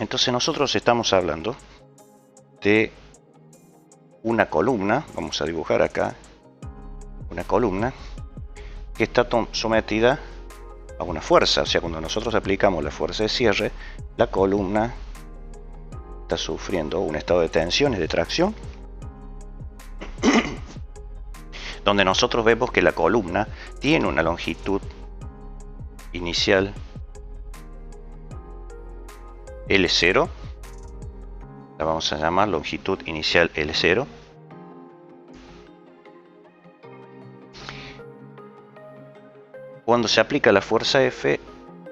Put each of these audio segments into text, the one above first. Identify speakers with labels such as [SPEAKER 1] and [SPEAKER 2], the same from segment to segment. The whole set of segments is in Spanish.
[SPEAKER 1] Entonces nosotros estamos hablando de una columna, vamos a dibujar acá una columna que está sometida a una fuerza, o sea, cuando nosotros aplicamos la fuerza de cierre, la columna está sufriendo un estado de tensión y de tracción, donde nosotros vemos que la columna tiene una longitud inicial L0, la vamos a llamar longitud inicial L0, cuando se aplica la fuerza F,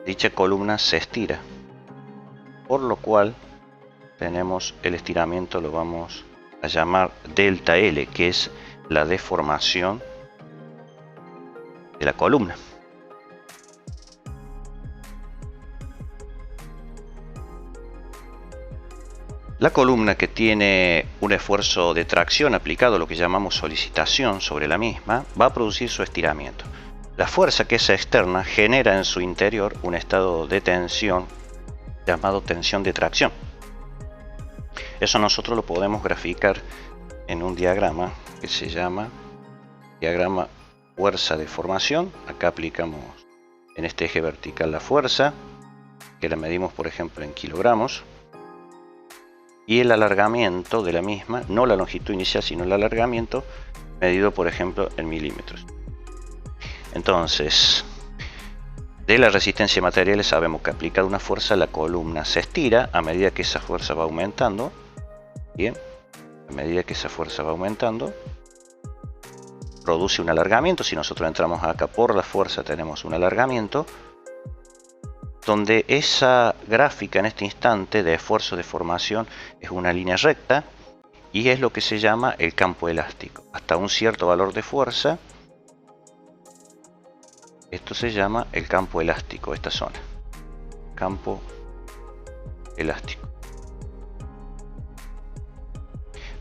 [SPEAKER 1] dicha columna se estira, por lo cual tenemos el estiramiento, lo vamos a llamar delta L, que es la deformación de la columna. La columna que tiene un esfuerzo de tracción aplicado, lo que llamamos solicitación sobre la misma, va a producir su estiramiento. La fuerza que es externa genera en su interior un estado de tensión llamado tensión de tracción. Eso nosotros lo podemos graficar en un diagrama que se llama diagrama fuerza de formación. Acá aplicamos en este eje vertical la fuerza, que la medimos por ejemplo en kilogramos, y el alargamiento de la misma, no la longitud inicial sino el alargamiento, medido por ejemplo en milímetros. Entonces, de la resistencia de materiales sabemos que aplicada una fuerza la columna se estira a medida que esa fuerza va aumentando. Bien, a medida que esa fuerza va aumentando, produce un alargamiento. Si nosotros entramos acá por la fuerza tenemos un alargamiento, donde esa gráfica en este instante de esfuerzo de formación es una línea recta y es lo que se llama el campo elástico. Hasta un cierto valor de fuerza, esto se llama el campo elástico, esta zona, campo elástico.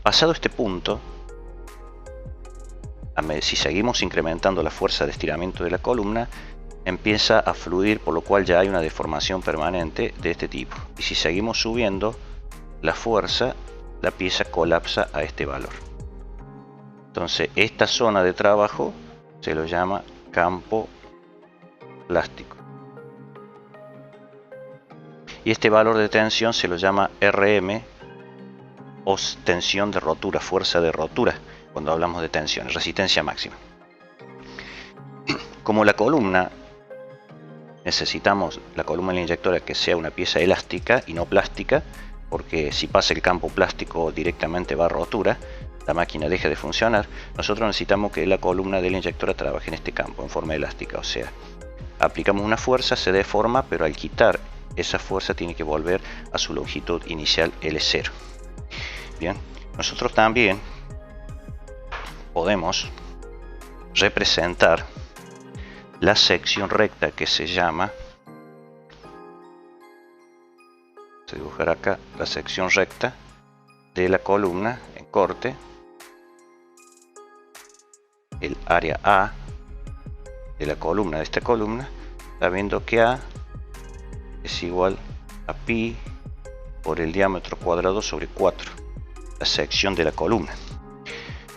[SPEAKER 1] Pasado este punto, si seguimos incrementando la fuerza de estiramiento de la columna, empieza a fluir, por lo cual ya hay una deformación permanente de este tipo. Y si seguimos subiendo la fuerza, la pieza colapsa a este valor. Entonces esta zona de trabajo se lo llama campo plástico. Y este valor de tensión se lo llama RM, o tensión de rotura, fuerza de rotura, cuando hablamos de tensión, resistencia máxima. Como la columna, necesitamos la columna de la inyectora que sea una pieza elástica y no plástica, porque si pasa el campo plástico directamente va a rotura, la máquina deja de funcionar. Nosotros necesitamos que la columna de la inyectora trabaje en este campo, en forma elástica, o sea, aplicamos una fuerza, se deforma, pero al quitar esa fuerza tiene que volver a su longitud inicial L0. Bien, nosotros también podemos representar la sección recta que se llama, vamos a dibujar acá la sección recta de la columna en corte, el área A de la columna, de esta columna, sabiendo que A es igual a pi por el diámetro cuadrado sobre 4, la sección de la columna.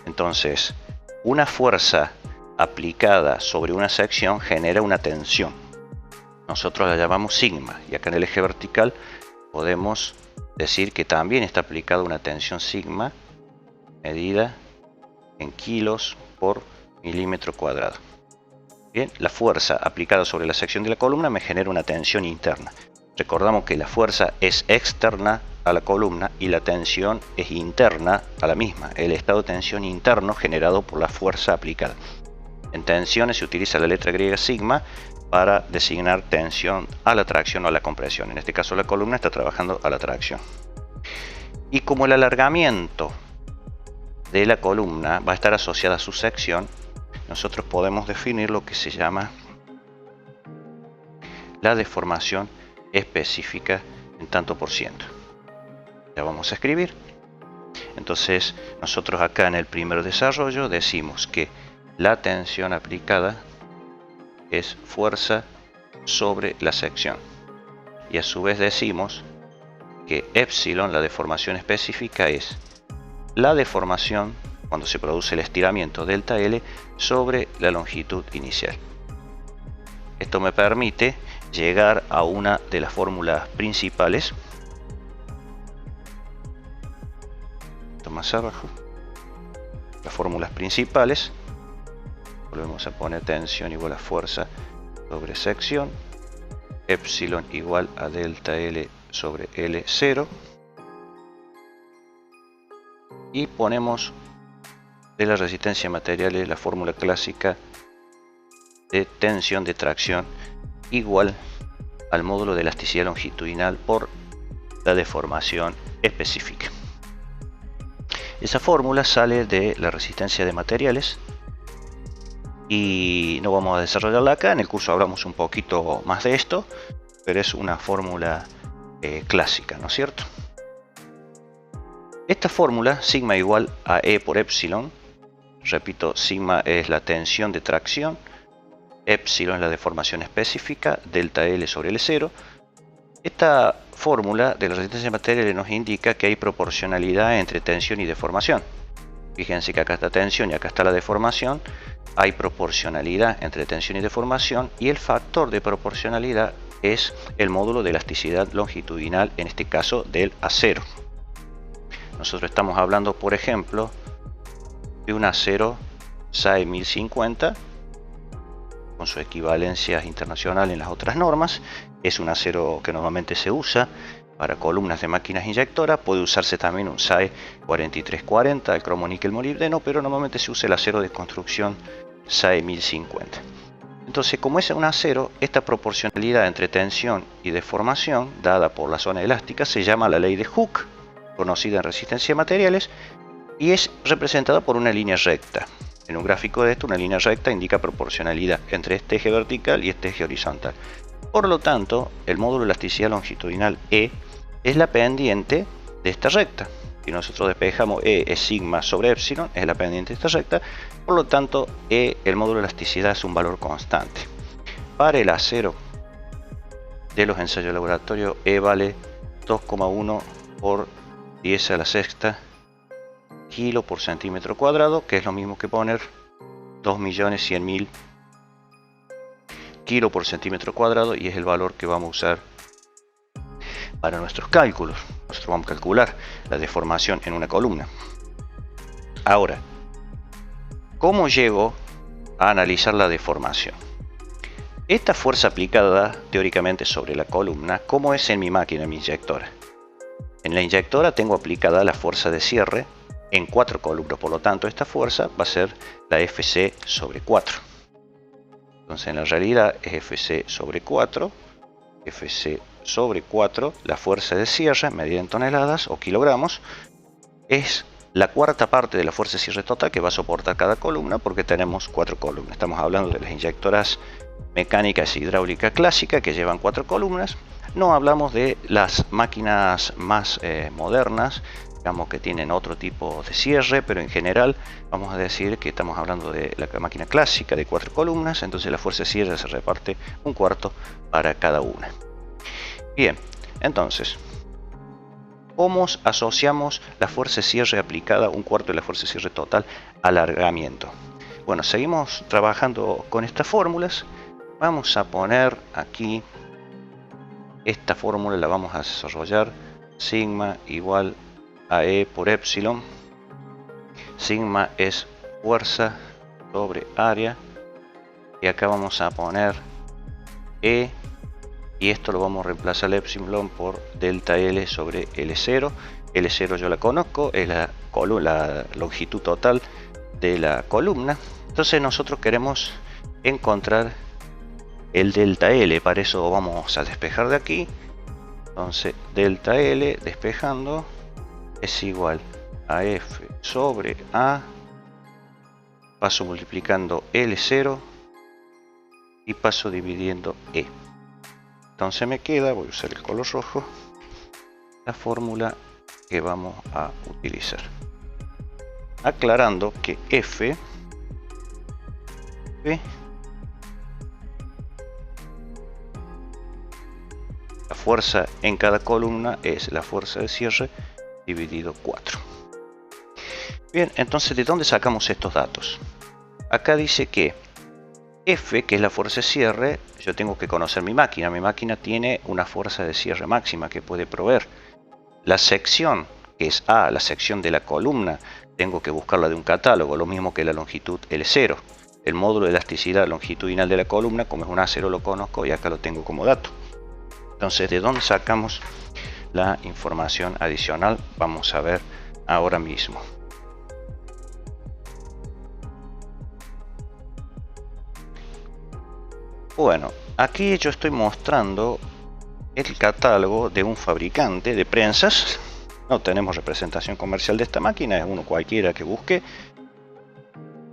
[SPEAKER 1] Entonces, una fuerza aplicada sobre una sección genera una tensión. Nosotros la llamamos sigma, y acá en el eje vertical podemos decir que también está aplicada una tensión sigma medida en kilos por milímetro cuadrado. Bien, la fuerza aplicada sobre la sección de la columna me genera una tensión interna. Recordamos que la fuerza es externa a la columna y la tensión es interna a la misma, el estado de tensión interno generado por la fuerza aplicada. En tensiones se utiliza la letra griega sigma para designar tensión a la tracción o a la compresión. En este caso la columna está trabajando a la tracción. Y como el alargamiento de la columna va a estar asociada a su sección, nosotros podemos definir lo que se llama la deformación específica en tanto por ciento. Ya vamos a escribir. Entonces nosotros acá en el primer desarrollo decimos que la tensión aplicada es fuerza sobre la sección, y a su vez decimos que epsilon, la deformación específica, es la deformación cuando se produce el estiramiento delta L sobre la longitud inicial. Esto me permite llegar a una de las fórmulas principales. Esto más abajo. Las fórmulas principales. Volvemos a poner tensión igual a fuerza sobre sección. Epsilon igual a delta L sobre L0. Y ponemos de la resistencia a materiales la fórmula clásica de tensión de tracción igual al módulo de elasticidad longitudinal por la deformación específica. Esa fórmula sale de la resistencia de materiales y no vamos a desarrollarla acá. En el curso hablamos un poquito más de esto, pero es una fórmula clásica, ¿no es cierto? Esta fórmula, sigma igual a E por epsilon, repito, sigma es la tensión de tracción, epsilon es la deformación específica, delta L sobre L0. Esta fórmula de la resistencia de materiales nos indica que hay proporcionalidad entre tensión y deformación. Fíjense que acá está tensión y acá está la deformación. Hay proporcionalidad entre tensión y deformación, y el factor de proporcionalidad es el módulo de elasticidad longitudinal, en este caso del acero. Nosotros estamos hablando, por ejemplo, de un acero SAE 1050 con su equivalencia internacional en las otras normas. Es un acero que normalmente se usa para columnas de máquinas inyectoras. Puede usarse también un SAE 4340, el cromo níquel molibdeno, pero normalmente se usa el acero de construcción SAE 1050. Entonces, como es un acero, esta proporcionalidad entre tensión y deformación dada por la zona elástica se llama la ley de Hooke, conocida en resistencia de materiales, y es representada por una línea recta. En un gráfico de esto, una línea recta indica proporcionalidad entre este eje vertical y este eje horizontal. Por lo tanto, el módulo de elasticidad longitudinal E es la pendiente de esta recta. Si nosotros despejamos E es sigma sobre epsilon, es la pendiente de esta recta. Por lo tanto, E, el módulo de elasticidad, es un valor constante. Para el acero de los ensayos de laboratorio, E vale 2,1 por 10 a la sexta kilo por centímetro cuadrado, que es lo mismo que poner 2.100.000 kilo por centímetro cuadrado, y es el valor que vamos a usar para nuestros cálculos. Nosotros vamos a calcular la deformación en una columna. Ahora, ¿cómo llego a analizar la deformación? Esta fuerza aplicada teóricamente sobre la columna, ¿cómo es en mi máquina, en mi inyectora? En la inyectora tengo aplicada la fuerza de cierre en 4 columnas, por lo tanto esta fuerza va a ser la FC sobre 4. Entonces en la realidad es FC sobre 4, FC sobre 4, la fuerza de cierre medida en toneladas o kilogramos, es la cuarta parte de la fuerza de cierre total que va a soportar cada columna, porque tenemos 4 columnas. Estamos hablando de las inyectoras mecánicas e hidráulicas clásicas que llevan 4 columnas. No hablamos de las máquinas más modernas, digamos, que tienen otro tipo de cierre, pero en general vamos a decir que estamos hablando de la máquina clásica de 4 columnas. Entonces la fuerza de cierre se reparte un cuarto para cada una. Bien, entonces, ¿cómo asociamos la fuerza de cierre aplicada, un cuarto de la fuerza de cierre total, al alargamiento? Bueno, seguimos trabajando con estas fórmulas. Vamos a poner aquí esta fórmula, la vamos a desarrollar. Sigma igual a E por epsilon. Sigma es fuerza sobre área, y acá vamos a poner E, y esto lo vamos a reemplazar el epsilon por delta L sobre L0. L0 yo la conozco, es la longitud total de la columna. Entonces nosotros queremos encontrar el delta L, para eso vamos a despejar de aquí. Entonces delta L, despejando, es igual a F sobre A, paso multiplicando L0 y paso dividiendo E. Entonces me queda, voy a usar el color rojo, la fórmula que vamos a utilizar. Aclarando que F la fuerza en cada columna es la fuerza de cierre dividido 4. Bien, entonces, ¿de dónde sacamos estos datos? Acá dice que F, que es la fuerza de cierre, yo tengo que conocer mi máquina. Mi máquina tiene una fuerza de cierre máxima que puede proveer. La sección, que es A, la sección de la columna, tengo que buscarla de un catálogo, lo mismo que la longitud L0. El módulo de elasticidad longitudinal de la columna, como es un A0, lo conozco y acá lo tengo como dato. Entonces, ¿de dónde sacamos la información adicional? Vamos a ver ahora mismo. Bueno, aquí yo estoy mostrando el catálogo de un fabricante de prensas. No tenemos representación comercial de esta máquina, es uno cualquiera que busque.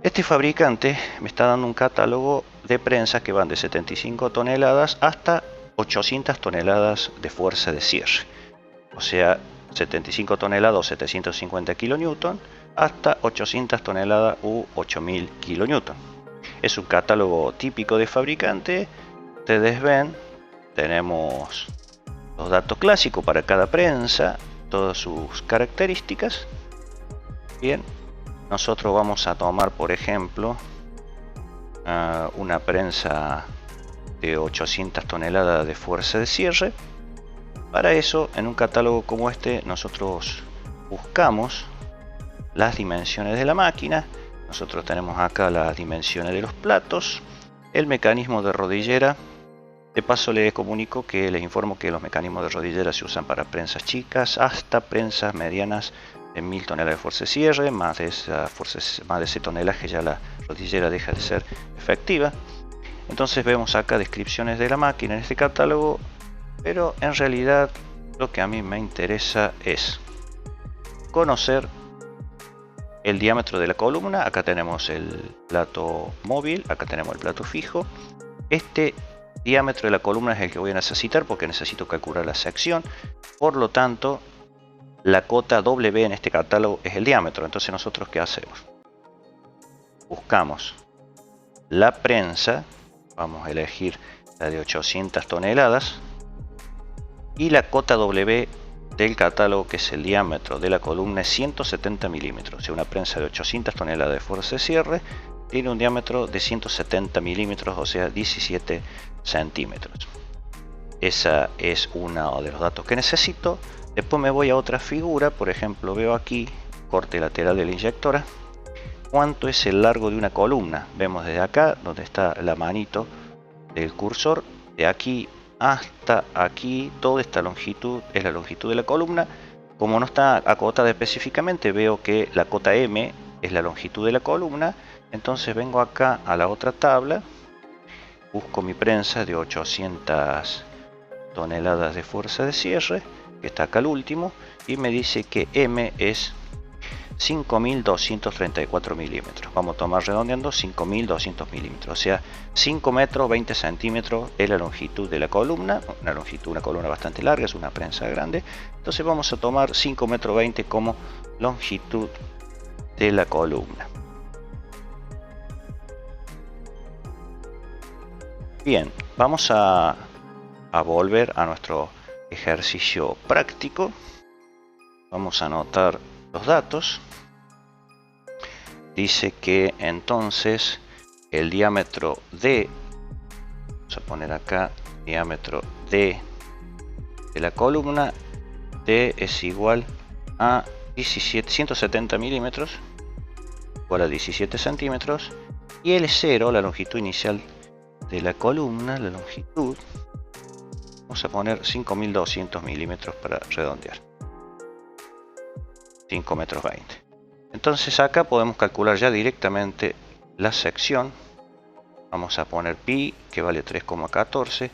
[SPEAKER 1] Este fabricante me está dando un catálogo de prensas que van de 75 toneladas hasta 800 toneladas de fuerza de cierre. O sea, 75 toneladas o 750 kN hasta 800 toneladas u 8000 kN. Es un catálogo típico de fabricante. Ustedes ven, tenemos los datos clásicos para cada prensa, todas sus características. Bien, nosotros vamos a tomar, por ejemplo, una prensa de 800 toneladas de fuerza de cierre. Para eso, en un catálogo como este, nosotros buscamos las dimensiones de la máquina. Nosotros tenemos acá las dimensiones de los platos, el mecanismo de rodillera. De paso les comunico que les informo que los mecanismos de rodillera se usan para prensas chicas hasta prensas medianas de 1000 toneladas de fuerza de cierre. Más de ese tonelaje ya la rodillera deja de ser efectiva. Entonces vemos acá descripciones de la máquina en este catálogo, pero en realidad lo que a mí me interesa es conocer el diámetro de la columna. Acá tenemos el plato móvil, acá tenemos el plato fijo. Este diámetro de la columna es el que voy a necesitar porque necesito calcular la sección. Por lo tanto, la cota W en este catálogo es el diámetro. Entonces, nosotros, ¿qué hacemos? Buscamos la prensa, vamos a elegir la de 800 toneladas y la cota W del catálogo, que es el diámetro de la columna, es 170 milímetros. O sea, una prensa de 800 toneladas de fuerza de cierre tiene un diámetro de 170 milímetros, o sea, 17 centímetros. Esa es uno de los datos que necesito. Después me voy a otra figura. Por ejemplo, veo aquí, corte lateral de la inyectora, cuánto es el largo de una columna. Vemos desde acá, donde está la manito del cursor, de aquí hasta aquí, toda esta longitud es la longitud de la columna. Como no está acotada específicamente, veo que la cota M es la longitud de la columna. Entonces vengo acá a la otra tabla, busco mi prensa de 800 toneladas de fuerza de cierre, que está acá al último, y me dice que M es 5234 milímetros. Vamos a tomar redondeando 5200 milímetros, o sea, 5 metros 20 centímetros es la longitud de la columna. Una columna bastante larga, es una prensa grande. Entonces vamos a tomar 5 metros 20 como longitud de la columna. Bien, vamos a volver a nuestro ejercicio práctico. Vamos a anotar los datos. Dice que entonces el diámetro D, vamos a poner acá diámetro D de la columna, D es igual a 170 milímetros, igual a 17 centímetros, y L0, la longitud inicial de la columna, la longitud, vamos a poner 5200 milímetros para redondear, 5 metros 20. Entonces acá podemos calcular ya directamente la sección. Vamos a poner pi, que vale 3,14,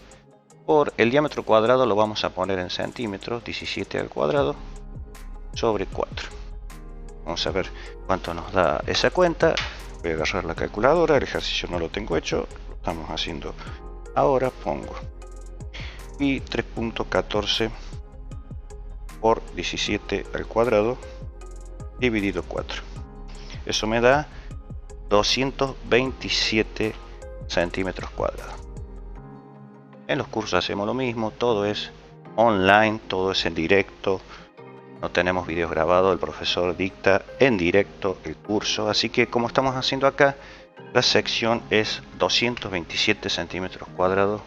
[SPEAKER 1] por el diámetro cuadrado lo vamos a poner en centímetros, 17 al cuadrado, sobre 4. Vamos a ver cuánto nos da esa cuenta. Voy a agarrar la calculadora, el ejercicio no lo tengo hecho, lo estamos haciendo ahora. Pongo pi 3,14 por 17 al cuadrado dividido 4. Eso me da 227 centímetros cuadrados. En los cursos hacemos lo mismo, todo es online, todo es en directo. No tenemos videos grabados, el profesor dicta en directo el curso. Así que como estamos haciendo acá, la sección es 227 centímetros cuadrados,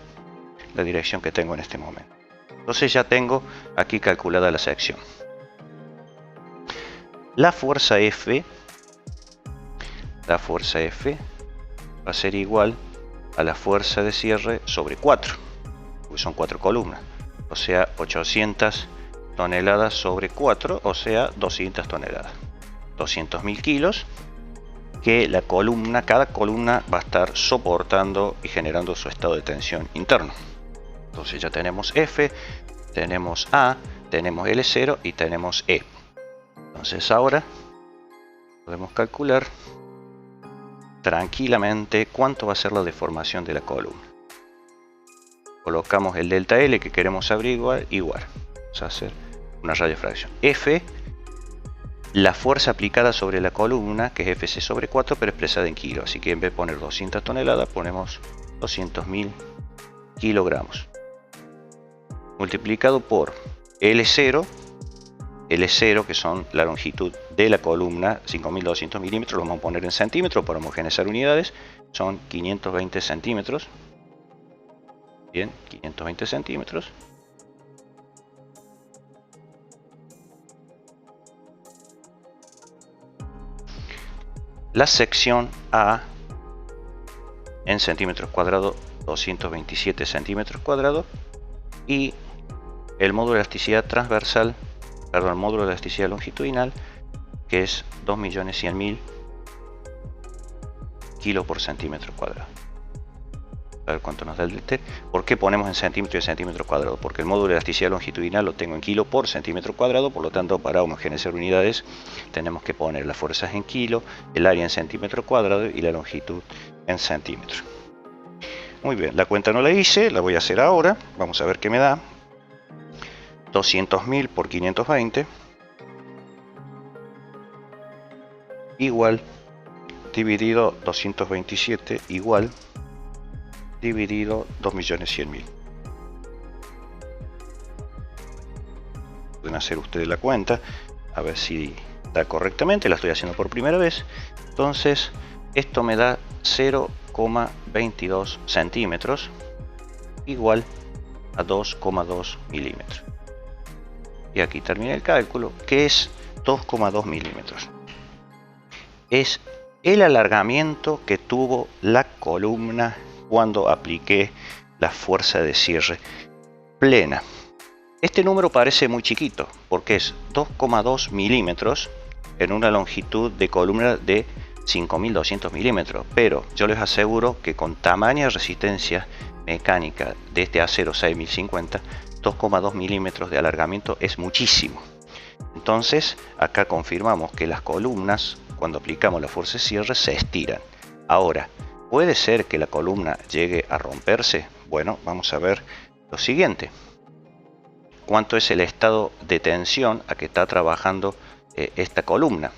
[SPEAKER 1] la dirección que tengo en este momento. Entonces ya tengo aquí calculada la sección. La fuerza F va a ser igual a la fuerza de cierre sobre 4, porque son 4 columnas, o sea 800 toneladas sobre 4, o sea 200 toneladas, 200.000 kilos, que la columna, cada columna va a estar soportando y generando su estado de tensión interno. Entonces ya tenemos F, tenemos A, tenemos L0 y tenemos E. Entonces ahora podemos calcular tranquilamente cuánto va a ser la deformación de la columna. Colocamos el delta L que queremos averiguar igual. Vamos a hacer una radiofracción. F, la fuerza aplicada sobre la columna, que es Fc sobre 4, pero expresada en kilos. Así que en vez de poner 200 toneladas, ponemos 200.000 kilogramos. Multiplicado por L0, que son la longitud de la columna, 5.200 milímetros, lo vamos a poner en centímetros para homogeneizar unidades, son 520 centímetros. Bien, 520 centímetros. La sección A en centímetros cuadrados, 227 centímetros cuadrados, y el módulo de elasticidad transversal, perdón, el módulo de elasticidad longitudinal, que es 2.100.000 kilos por centímetro cuadrado. A ver cuánto nos da el delta. ¿Por qué ponemos en centímetros y centímetros cuadrados? Porque el módulo de elasticidad longitudinal lo tengo en kilo por centímetro cuadrado, por lo tanto para homogeneizar unidades tenemos que poner las fuerzas en kilo, el área en centímetro cuadrado y la longitud en centímetros. Muy bien, la cuenta no la hice, la voy a hacer ahora. Vamos a ver qué me da. 200.000 por 520 igual dividido 227 igual dividido 2.100.000. Pueden hacer ustedes la cuenta a ver si da correctamente. La estoy haciendo por primera vez. Entonces esto me da 0,22 centímetros igual a 2,2 milímetros. Y aquí termina el cálculo, que es 2,2 milímetros. Es el alargamiento que tuvo la columna cuando apliqué la fuerza de cierre plena. Este número parece muy chiquito porque es 2,2 milímetros en una longitud de columna de 5.200 milímetros, pero yo les aseguro que con tamaña resistencia mecánica de este acero 6050, 2,2 milímetros de alargamiento es muchísimo. Entonces acá confirmamos que las columnas, cuando aplicamos la fuerza de cierre, se estiran. Ahora, ¿puede ser que la columna llegue a romperse? Bueno, vamos a ver lo siguiente. ¿Cuánto es el estado de tensión a que está trabajando esta columna?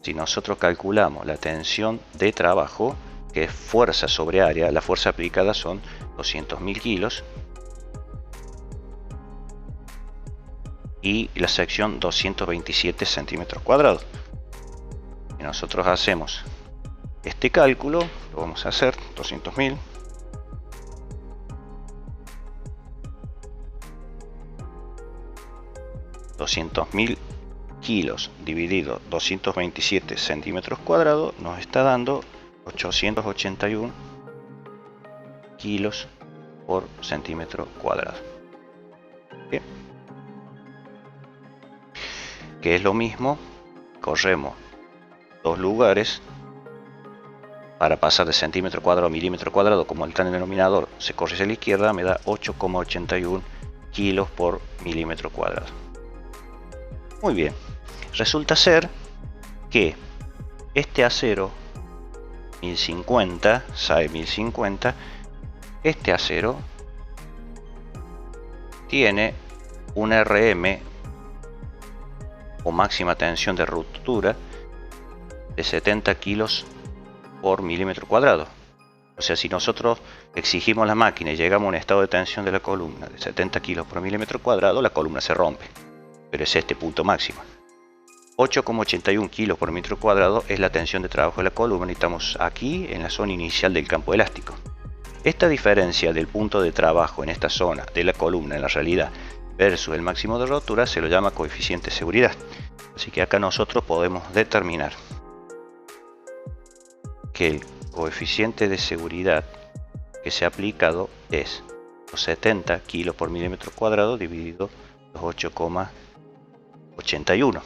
[SPEAKER 1] Si nosotros calculamos la tensión de trabajo, que es fuerza sobre área, la fuerza aplicada son 200.000 kilos y la sección 227 centímetros cuadrados. Y nosotros hacemos este cálculo, lo vamos a hacer, 200.000 kilos dividido 227 centímetros cuadrados nos está dando 881 kilos por centímetro cuadrado. Bien. Que es lo mismo, corremos dos lugares para pasar de centímetro cuadrado a milímetro cuadrado, como el tan denominador se corre hacia la izquierda, me da 8,81 kilos por milímetro cuadrado. Muy bien, resulta ser que este acero 1050, SAE 1050, este acero tiene un RM o máxima tensión de ruptura de 70 kilos por milímetro cuadrado. O sea, si nosotros exigimos la máquina y llegamos a un estado de tensión de la columna de 70 kilos por milímetro cuadrado, la columna se rompe. Pero es este punto máximo. 8,81 kilos por metro cuadrado es la tensión de trabajo de la columna y estamos aquí en la zona inicial del campo elástico. Esta diferencia del punto de trabajo en esta zona de la columna en la realidad versus el máximo de rotura se lo llama coeficiente de seguridad. Así que acá nosotros podemos determinar que el coeficiente de seguridad que se ha aplicado es los 70 kilos por milímetro cuadrado dividido los 8,81.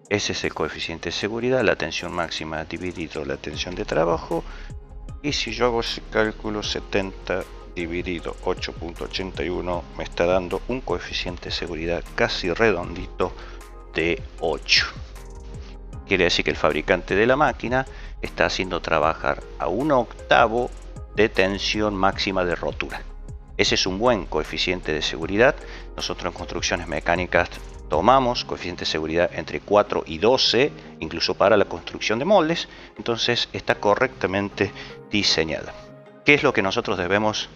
[SPEAKER 1] Ese es el coeficiente de seguridad, la tensión máxima dividido la tensión de trabajo. Y si yo hago ese cálculo, 70 dividido 8,81 me está dando un coeficiente de seguridad casi redondito de 8. Quiere decir que el fabricante de la máquina está haciendo trabajar a 1/8 de tensión máxima de rotura. Ese es un buen coeficiente de seguridad. Nosotros en construcciones mecánicas tomamos coeficiente de seguridad entre 4 y 12, incluso para la construcción de moldes. Entonces está correctamente diseñada. ¿Qué es lo que nosotros debemos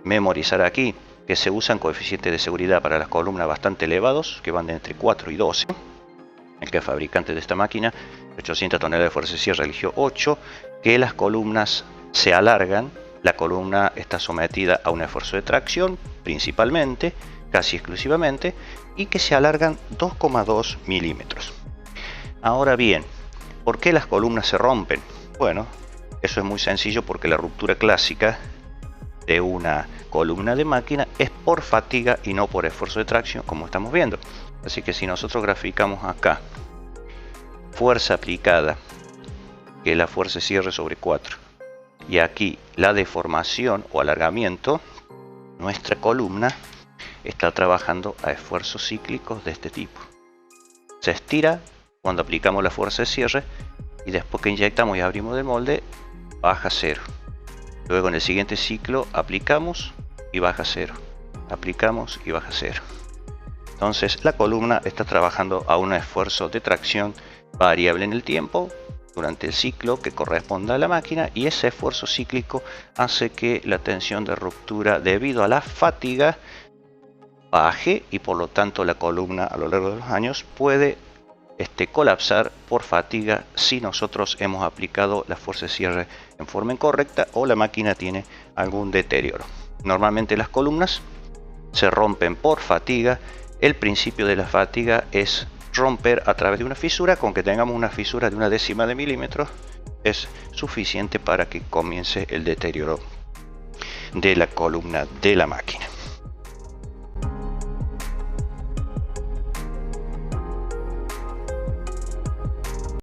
[SPEAKER 1] memorizar aquí? Que se usan coeficientes de seguridad para las columnas bastante elevados, que van de entre 4 y 12. El que es fabricante de esta máquina, 800 toneladas de fuerza de cierre, eligió 8. Que las columnas se alargan, la columna está sometida a un esfuerzo de tracción, principalmente, casi exclusivamente, y que se alargan 2,2 milímetros. Ahora bien, ¿por qué las columnas se rompen? Bueno, eso es muy sencillo porque la ruptura clásica de una columna de máquina es por fatiga y no por esfuerzo de tracción, como estamos viendo. Así que si nosotros graficamos acá fuerza aplicada, que es la fuerza de cierre sobre 4, y aquí la deformación o alargamiento, nuestra columna está trabajando a esfuerzos cíclicos de este tipo. Se estira cuando aplicamos la fuerza de cierre y después que inyectamos y abrimos el molde, baja a 0. Luego en el siguiente ciclo aplicamos y baja a 0. Aplicamos y baja a 0. Entonces la columna está trabajando a un esfuerzo de tracción variable en el tiempo durante el ciclo que corresponda a la máquina, y ese esfuerzo cíclico hace que la tensión de ruptura debido a la fatiga baje y por lo tanto la columna a lo largo de los años puede colapsar por fatiga si nosotros hemos aplicado la fuerza de cierre en forma incorrecta o la máquina tiene algún deterioro. Normalmente las columnas se rompen por fatiga. El principio de la fatiga es romper a través de una fisura. Con que tengamos una fisura de 1/10 de milímetro es suficiente para que comience el deterioro de la columna de la máquina.